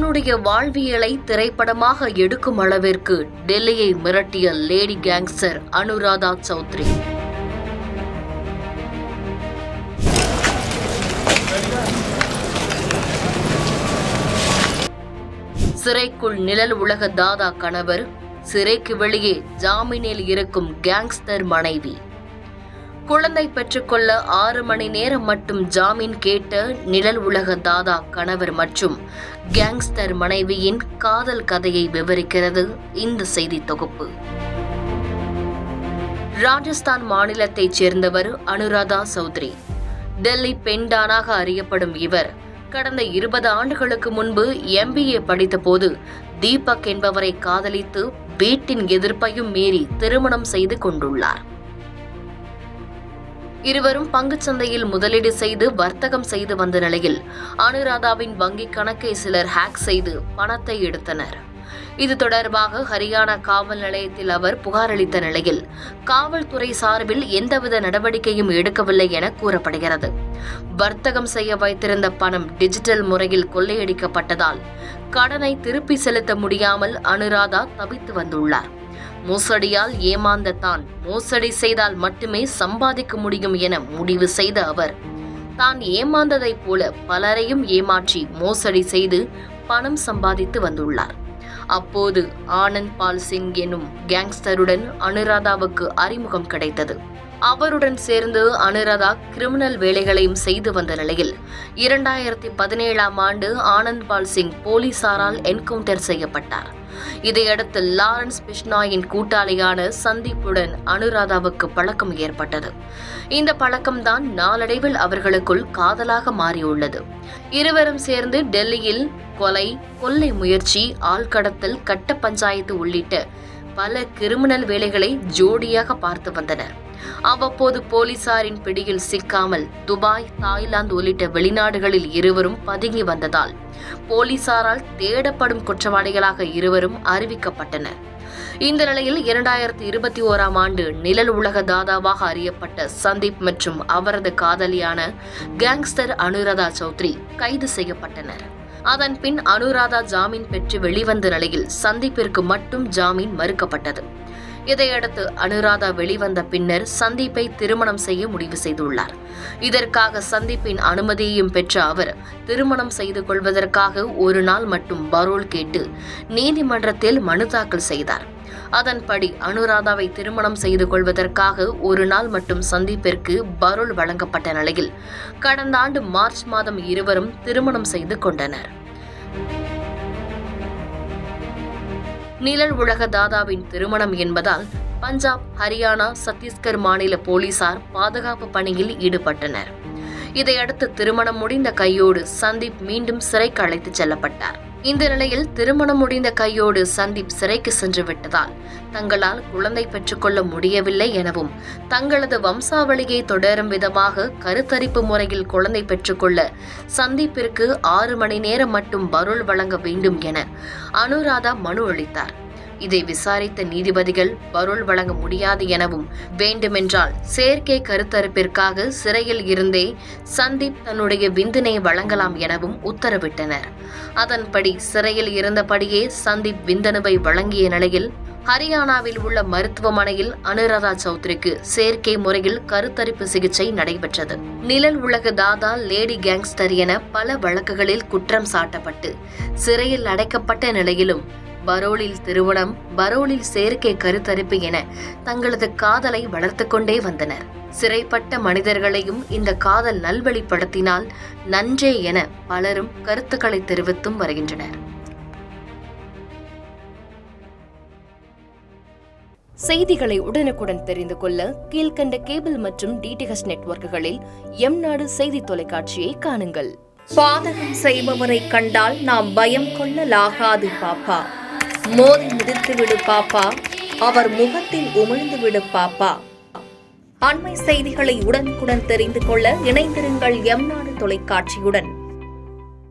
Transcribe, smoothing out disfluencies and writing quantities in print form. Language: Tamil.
தன்னுடைய வாழ்வியலை திரைப்படமாக எடுக்கும் அளவிற்கு டெல்லியை மிரட்டிய லேடி கேங்ஸ்டர் அனுராதா சௌத்ரி. சிறைக்குள் நிழல் உலக தாதா கணவர், சிறைக்கு வெளியே ஜாமீனில் இருக்கும் கேங்ஸ்டர் மனைவி. குழந்தை பெற்றுக்கொள்ள 6 மணி நேரம் மட்டும் ஜாமீன் கேட்ட நிழல் உலக தாதா கணவர் மற்றும் கேங்ஸ்டர் மனைவியின் காதல் கதையை விவரிக்கிறது இந்த செய்தி தொகுப்பு. ராஜஸ்தான் மாநிலத்தைச் சேர்ந்தவர் அனுராதா சௌத்ரி. டெல்லி பெண்டானாக அறியப்படும் இவர் கடந்த 20 ஆண்டுகளுக்கு முன்பு MBA படித்தபோது தீபக் என்பவரை காதலித்து வீட்டின் எதிர்ப்பையும் மீறி திருமணம் செய்து கொண்டுள்ளார். இருவரும் பங்குச்சந்தையில் முதலீடு செய்து வர்த்தகம் செய்து வந்த நிலையில் அனுராதாவின் வங்கிக் கணக்கை சிலர் ஹேக் செய்து பணத்தை எடுத்தனர். இது தொடர்பாக ஹரியானா காவல் நிலையத்தில் அவர் புகார் அளித்த நிலையில் காவல்துறை சார்பில் எந்தவித நடவடிக்கையும் எடுக்கவில்லை என கூறப்படுகிறது. வர்த்தகம் செய்ய வைத்திருந்த பணம் டிஜிட்டல் முறையில் கொள்ளையடிக்கப்பட்டதால் கடனை திருப்பி செலுத்த முடியாமல் அனுராதா தவித்து வந்துள்ளார். மோசடியால் ஏமாந்த தான் மோசடி செய்தால் மட்டுமே சம்பாதிக்க முடியும் என முடிவு செய்த அவர் தான் ஏமாந்ததைப் போல பலரையும் ஏமாற்றி மோசடி செய்து பணம் சம்பாதித்து வந்துள்ளார். அப்போது ஆனந்த் பால் சிங் எனும் கேங்ஸ்டருடன் அனுராதாவுக்கு அறிமுகம் கிடைத்தது. அவருடன் சேர்ந்து அனுராதா கிரிமினல் வேலைகளையும் செய்து வந்த நிலையில் 2017ஆம் ஆண்டு ஆனந்த் பால் சிங் போலீசாரால் என்கவுண்டர் செய்யப்பட்டார். இதையடுத்து லாரன்ஸ் பிஷ்னாயின் கூட்டாளியான சந்தீப்புடன் அனுராதாவுக்கு பழக்கம் ஏற்பட்டது. இந்த பழக்கம்தான் நாளடைவில் அவர்களுக்குள் காதலாக மாறியுள்ளது. இருவரும் சேர்ந்து டெல்லியில் கொலை, கொள்ளை முயற்சி, ஆள்கடத்தல், கட்ட பஞ்சாயத்து உள்ளிட்ட பல கிரிமினல் வேலைகளை ஜோடியாக பார்த்து வந்தனர். அவ்வப்போது போலீசாரின் பிடியில் சிக்காமல் துபாய், தாய்லாந்து உள்ளிட்ட வெளிநாடுகளில் இருவரும் பதுங்கி வந்ததால் போலீசாரால் தேடப்படும் குற்றவாளிகளாக இருவரும் அறிவிக்கப்பட்டனர். இந்த நிலையில் 2021ஆம் ஆண்டு நிழல் உலக தாதாவாக அறியப்பட்ட சந்தீப் மற்றும் அவரது காதலியான கேங்ஸ்டர் அனுராதா சௌத்ரி கைது செய்யப்பட்டனர். அதன் பின் அனுராதா ஜாமீன் பெற்று வெளிவந்த நிலையில் சந்தீப்பிற்கு மட்டும் ஜாமீன் மறுக்கப்பட்டது. இதையடுத்து அனுராதா வெளிவந்த பின்னர் சந்தீப்பை திருமணம் செய்ய முடிவு செய்துள்ளார். இதற்காக சந்தீப்பின் அனுமதியையும் பெற்ற அவர் திருமணம் செய்து கொள்வதற்காக ஒரு நாள் மட்டும் பரோல் கேட்டு நீதிமன்றத்தில் மனு தாக்கல் செய்தார். அதன்படி அனுராதாவை திருமணம் செய்து கொள்வதற்காக ஒரு நாள் மட்டும் சந்தீப்பிற்கு பரோல் வழங்கப்பட்ட நிலையில் கடந்த ஆண்டு மார்ச் மாதம் இருவரும் திருமணம் செய்து கொண்டனர். நிழல் உலக தாதாவின் திருமணம் என்பதால் பஞ்சாப், ஹரியானா, சத்தீஸ்கர் மாநில போலீசார் பாதுகாப்பு பணியில் ஈடுபட்டனர். இதையடுத்து திருமணம் முடிந்த கையோடு சந்தீப் மீண்டும் சிறைக்கு அழைத்துச் செல்லப்பட்டார். இந்த நிலையில் திருமணம் முடிந்த கையோடு சந்தீப் சிறைக்கு சென்று விட்டதால் தங்களால் குழந்தை பெற்றுக்கொள்ள முடியவில்லை எனவும் தங்களது வம்சாவளியை தொடரும் விதமாக கருத்தரிப்பு முறையில் குழந்தை பெற்றுக்கொள்ள சந்தீப்பிற்கு 6 மணி நேரம் மட்டும் பரோல் வழங்க வேண்டும் என அனுராதா மனு அளித்தார். இதை விசாரித்த நீதிபதிகள் பரோல் வழங்க முடியாது எனவும் வேண்டுமென்றால் செயற்கை கருத்தரிப்பிற்காக சிறையில் இருந்தே சந்தீப் தன்னுடைய விந்தினை வழங்கலாம் எனவும் உத்தரவிட்டனர். அதன்படி சிறையில் இருந்தபடியே சந்தீப் விந்தணுவை வழங்கிய நிலையில் ஹரியானாவில் உள்ள மருத்துவமனையில் அனுராதா சௌத்ரிக்கு செயற்கை முறையில் கருத்தரிப்பு சிகிச்சை நடைபெற்றது. நிழல் உலக தாதா, லேடி கேங்ஸ்டர் என பல வழக்குகளில் குற்றம் சாட்டப்பட்டு சிறையில் அடைக்கப்பட்ட நிலையிலும் பரோலில் திருமணம், பரோலில் செயற்கை கருத்தரிப்பு என தங்களது காதலை வளர்த்து கொண்டே வந்தனர். சிறைப்பட்ட மனிதர்களையும் இந்த காதல் நல்வழிப்படுத்தினால் நன்றே என பலரும் கருத்துக்களை தெரிவித்தும் வருகின்றனர். செய்திகளை உடனுக்குடன் தெரிந்து கொள்ள கீழ்கண்ட கேபிள் மற்றும் DTH நெட்வொர்க்குகளில் எம்நாடு செய்தி தொலைக்காட்சியை காணுங்கள். பாதகம் செய்பவரை கண்டால் நாம் பயம் கொள்ளலாகாது பாப்பா. மோதி மிதித்து விடு பாப்பா, அவர் முகத்தில் உமிழ்ந்து விடு பாப்பா. அண்மை செய்திகளை உடனுக்குடன் தெரிந்து கொள்ள இணைந்திருங்கள் எம்நாடு தொலைக்காட்சியுடன்.